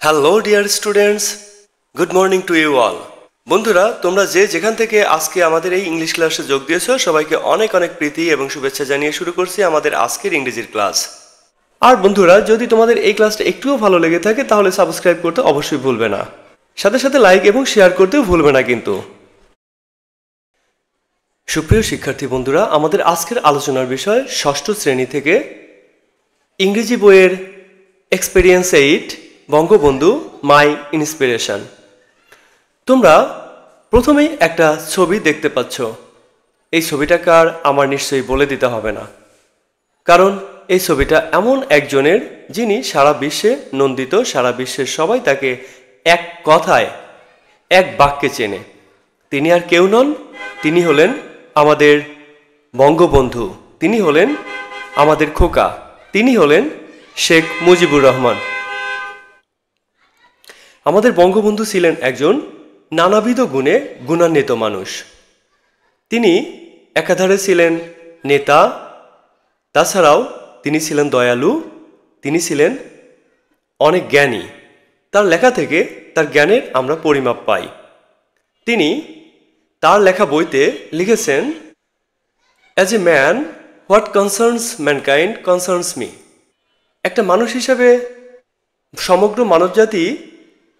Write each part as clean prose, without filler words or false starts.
Hello dear students, good morning to you all. বন্ধুরা, তোমরা যে যেখান থেকে আজকে আমাদের এই ইংলিশ ক্লাসে যোগ দিয়েছো সবাইকে অনেক অনেক প্রীতি এবং শুভেচ্ছা জানিয়ে শুরু করছি আমাদের আজকের ইংরেজির ক্লাস। আর বন্ধুরা, যদি তোমাদের এই ক্লাসটা একটুও ভালো লেগে থাকে তাহলে সাবস্ক্রাইব করতে অবশ্যই ভুলবে না, সাথে সাথে লাইক এবং শেয়ার করতেও ভুলবে না কিন্তু। সুপ্রিয় শিক্ষার্থী বন্ধুরা, আমাদের আজকের আলোচনার বিষয় ষষ্ঠ শ্রেণী থেকে ইংরেজি বইয়ের এক্সপেরিয়েন্স 8 বঙ্গবন্ধু মাই ইন্সপিরেশন। তোমরা প্রথমেই একটা ছবি দেখতে পাচ্ছ। এই ছবিটা কার আমার নিশ্চয়ই বলে দিতে হবে না, কারণ এই ছবিটা এমন একজনের যিনি সারা বিশ্বে নন্দিত, সারা বিশ্বের সবাই তাকে এক কথায় এক বাক্যে চেনে। তিনি আর কেউ নন, তিনি হলেন আমাদের বঙ্গবন্ধু, তিনি হলেন আমাদের খোকা, তিনি হলেন শেখ মুজিবুর রহমান। আমাদের বঙ্গবন্ধু ছিলেন একজন নানাবিধ গুণে গুণান্বিত মানুষ। তিনি একাধারে ছিলেন নেতা, তাছাড়াও তিনি ছিলেন দয়ালু, তিনি ছিলেন অনেক জ্ঞানী। তার লেখা থেকে তার জ্ঞানের আমরা পরিমাপ পাই। তিনি তার লেখা বইতে লিখেছেন, as a man what concerns mankind concerns me. একটা মানুষ হিসাবে সমগ্র মানবজাতি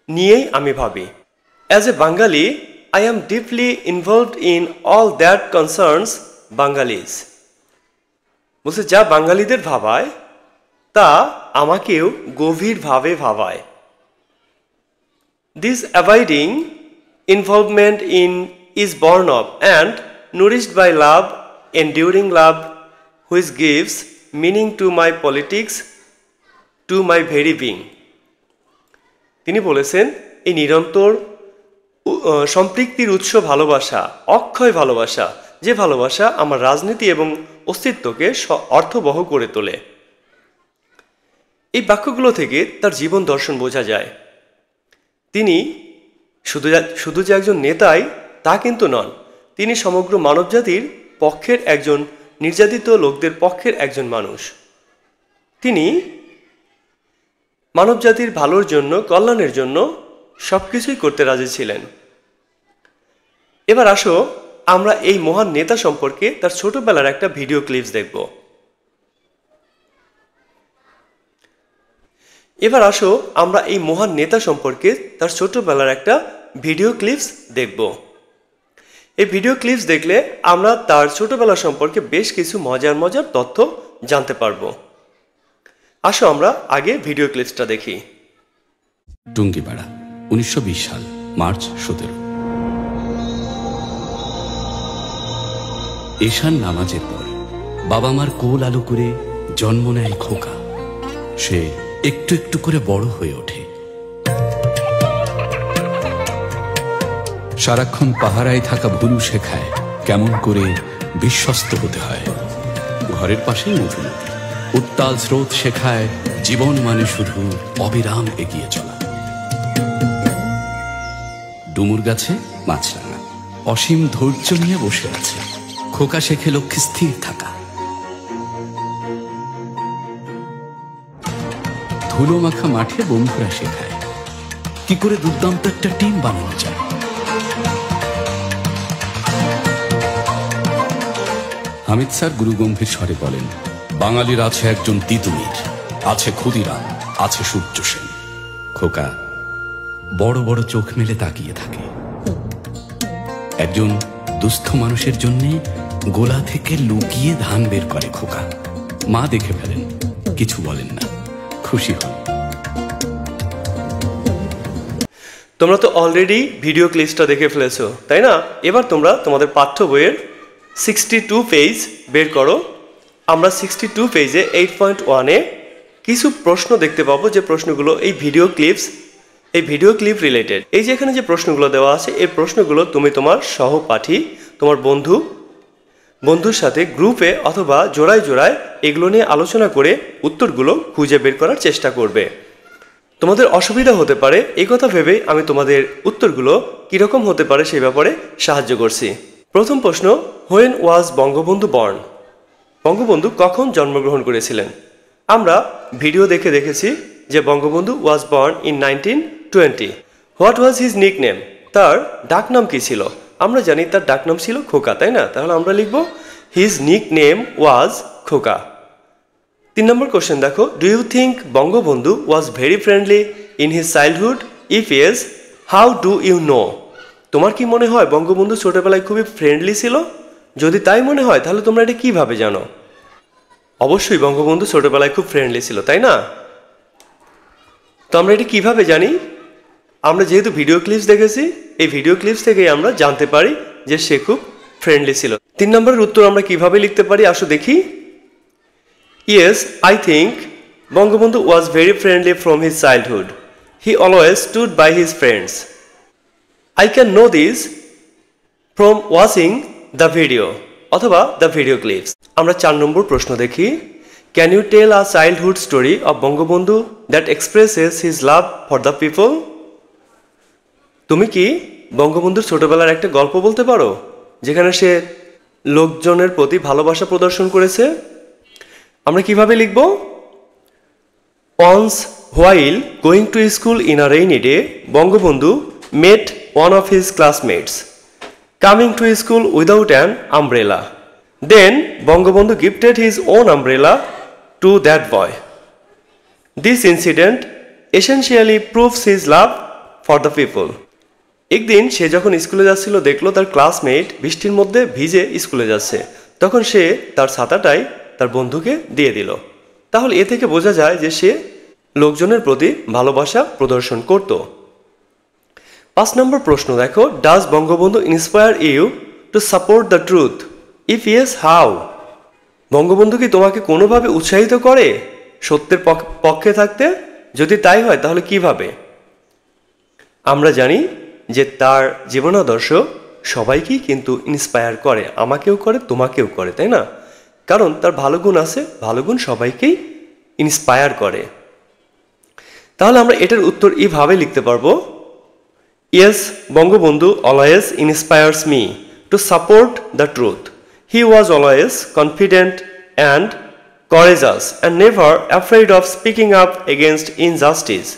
নিয়েই আমি ভাবি। As a Bengali I am deeply involved in all that concerns Bengalis. বলছে যা বাঙালিদের ভাবায় তা আমাকেও গভীরভাবে ভাবায়। This abiding involvement in is born of and nourished by love, enduring love, which gives meaning to my politics, to my very being. তিনি বলেছেন, এই নিরন্তর সম্পৃক্তির উৎস ভালোবাসা, অক্ষয় ভালোবাসা, যে ভালোবাসা আমার রাজনীতি এবং অস্তিত্বকে অর্থবহ করে তোলে। এই বাক্যগুলো থেকে তার জীবন দর্শন বোঝা যায়। তিনি শুধু যে একজন নেতাই তা কিন্তু নন, তিনি সমগ্র মানবজাতির পক্ষের একজন, নির্যাতিত লোকদের পক্ষের একজন মানুষ। তিনি মানবজাতির ভালোর জন্য, কল্যাণের জন্য সবকিছুই করতে রাজি ছিলেন। এবার আসো আমরা এই মহান নেতা সম্পর্কে তার ছোটবেলার একটা ভিডিও ক্লিপস দেখব। এবার আসো আমরা এই মহান নেতা সম্পর্কে তার ছোটবেলার একটা ভিডিও ক্লিপস দেখব। এই ভিডিও ক্লিপস দেখলে আমরা তার ছোটবেলা সম্পর্কে বেশ কিছু মজার মজার তথ্য জানতে পারবো। আসো আমরা আগে ভিডিও ক্লিপসটা দেখি। টুঙ্গিপাড়া, 1920 সাল, মার্চ 17। এশান নামাজের পর বাবা মার কোল আলো করে জন্ম নেয় খোকা। সে একটু একটু করে বড় হয়ে ওঠে। সারাক্ষণ পাহারায় থাকা ভুরু শেখায় কেমন করে বিশ্বস্ত হতে হয়। ঘরের পাশেই নদী, উত্তাল স্রোত শেখায় জীবন মানে শুধু অবিরাম এগিয়ে চলা। ডুমুর গাছে মাছরাঙা অসীম ধৈর্য নিয়ে বসে আছে। খোকা শেখে লক্ষ্যে স্থির থাকা। ধুলো মাখা মাঠে বন্ধুরা শেখায় কি করে দুর্দান্ত একটা টিম বানানো যায়। হামিদ স্যার গুরুগম্ভীর স্বরে বলেন, বাঙালির আছে একজন তিতুমির, আছে ক্ষুদিরাম, আছে সূর্য সেন। খোকা বড় বড় চোখ মেলে তাকিয়ে থাকে। একজন দুস্থ মানুষের জন্যে গোলা থেকে লুকিয়ে ধান বের করে খোকা। মা দেখে ফেলেন, কিছু বলেন না, খুশি হন। তোমরা তো অলরেডি ভিডিও ক্লিপসটা দেখে ফেলেছো, তাই না? এবার তোমরা তোমাদের পাঠ্য বইয়ের 62 পেজ বের করো। আমরা 62 পেজে 8.1-এ কিছু প্রশ্ন দেখতে পাবো, যে প্রশ্নগুলো এই ভিডিও ক্লিপ রিলেটেড। এই যে এখানে যে প্রশ্নগুলো দেওয়া আছে, এই প্রশ্নগুলো তুমি তোমার সহপাঠী, তোমার বন্ধুর সাথে গ্রুপে অথবা জোড়ায় জোড়ায় এগুলো নিয়ে আলোচনা করে উত্তরগুলো খুঁজে বের করার চেষ্টা করবে। তোমাদের অসুবিধা হতে পারে, এই কথা ভেবেই আমি তোমাদের উত্তরগুলো কীরকম হতে পারে সেই ব্যাপারে সাহায্য করছি। প্রথম প্রশ্ন, when was Bangabandhu born? Bangabandhu কখন জন্মগ্রহণ করেছিলেন? আমরা ভিডিও দেখেছি যে Bangabandhu was born in 1920. What was his nickname? তার ডাকনাম কি ছিল? আমরা জানি তার ডাকনাম ছিল খোকা, তাই না? তাহলে আমরা লিখব his nickname was Khoka. 3 number question দেখো, do you think Bangabandhu was very friendly in his childhood? If yes, how do you know? তোমার কি মনে হয় বঙ্গবন্ধু ছোটবেলায় খুবই ফ্রেন্ডলি ছিল? যদি তাই মনে হয় তাহলে তোমরা এটা কিভাবে জানো? অবশ্যই বঙ্গবন্ধু ছোটবেলায় খুব ফ্রেন্ডলি ছিল, তাই না? তো আমরা এটা কিভাবে জানি? আমরা যেহেতু ভিডিও ক্লিপস দেখেছি, এই ভিডিও ক্লিপস থেকেই আমরা জানতে পারি যে সে খুব ফ্রেন্ডলি ছিল। 3 নম্বরের উত্তর আমরা কিভাবে লিখতে পারি আসো দেখি। Yes, I think Bangabandhu was very friendly from his childhood. He always stood by his friends. I can know this from watching the video অথবা the video clips. আমরা 4 নম্বর প্রশ্ন দেখি। Can you tell a childhood story of Bangabandhu that expresses his love for the people? তুমি কি বঙ্গবন্ধুর ছোটবেলার একটা গল্প বলতে পারো যেখানে সে লোকজনের প্রতি ভালোবাসা প্রদর্শন করেছে? আমরা কিভাবে লিখব? Once while going to school in a rainy day, Bangabandhu met one of his classmates coming to school without an umbrella. Then Bangabandhu gifted his own umbrella to that boy. This incident essentially proves his love for the people. একদিন সে যখন স্কুলে যাচ্ছিল দেখলো তার classmate বৃষ্টির মধ্যে ভিজে স্কুলে যাচ্ছে, তখন সে তার ছাতাটাই তার বন্ধুকে দিয়ে দিল। তাহলে এ থেকে বোঝা যায় যে সে লোকজনের প্রতি ভালোবাসা প্রদর্শন করত। 5 নম্বর প্রশ্ন দেখো, does Bangabandhu inspire you to support the truth? If yes, how? Bangabandhu কি তোমাকে কোনোভাবে উৎসাহিত করে সত্যের পক্ষে থাকতে? যদি তাই হয় তাহলে কিভাবে? আমরা জানি যে তার জীবনাদর্শ সবাইকেই কিন্তু ইন্সপায়ার করে, আমাকেও করে, তোমাকেও করে, তাই না? কারণ তার ভালো গুণ আছে, ভালো গুণ সবাইকেই ইন্সপায়ার করে। তাহলে আমরা এটার উত্তর এইভাবে লিখতে পারবো। Yes, Bangabandhu always inspires me to support the truth. He was always confident and courageous and never afraid of speaking up against injustice.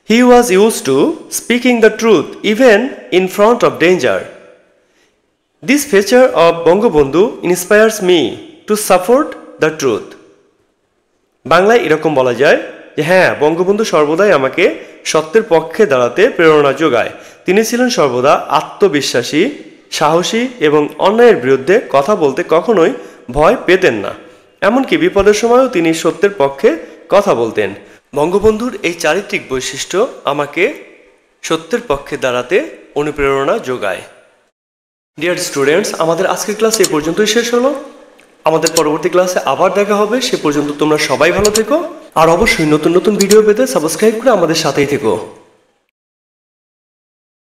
He was used to speaking the truth even in front of danger. This feature of Bangabandhu inspires me to support the truth. বাংলায় এরকম বলা যায় যে হ্যাঁ, বঙ্গবন্ধু সর্বদাই আমাকে সত্যের পক্ষে দাঁড়াতে প্রেরণা যোগায়। তিনি ছিলেন সর্বদা আত্মবিশ্বাসী, সাহসী এবং অন্যায়ের বিরুদ্ধে কথা বলতে কখনোই ভয় পেতেন না। এমনকি বিপদের সময়ও তিনি সত্যের পক্ষে কথা বলতেন। বঙ্গবন্ধুর এই চারিত্রিক বৈশিষ্ট্য আমাকে সত্যের পক্ষে দাঁড়াতে অনুপ্রেরণা যোগায়। ডিয়ার স্টুডেন্টস, আমাদের আজকের ক্লাস এই পর্যন্তই শেষ হলো। আমাদের পরবর্তী ক্লাসে আবার দেখা হবে। সে পর্যন্ত তোমরা সবাই ভালো থেকো, আর অবশ্যই নতুন নতুন ভিডিও পেতে সাবস্ক্রাইব করে আমাদের সাথেই থেকো।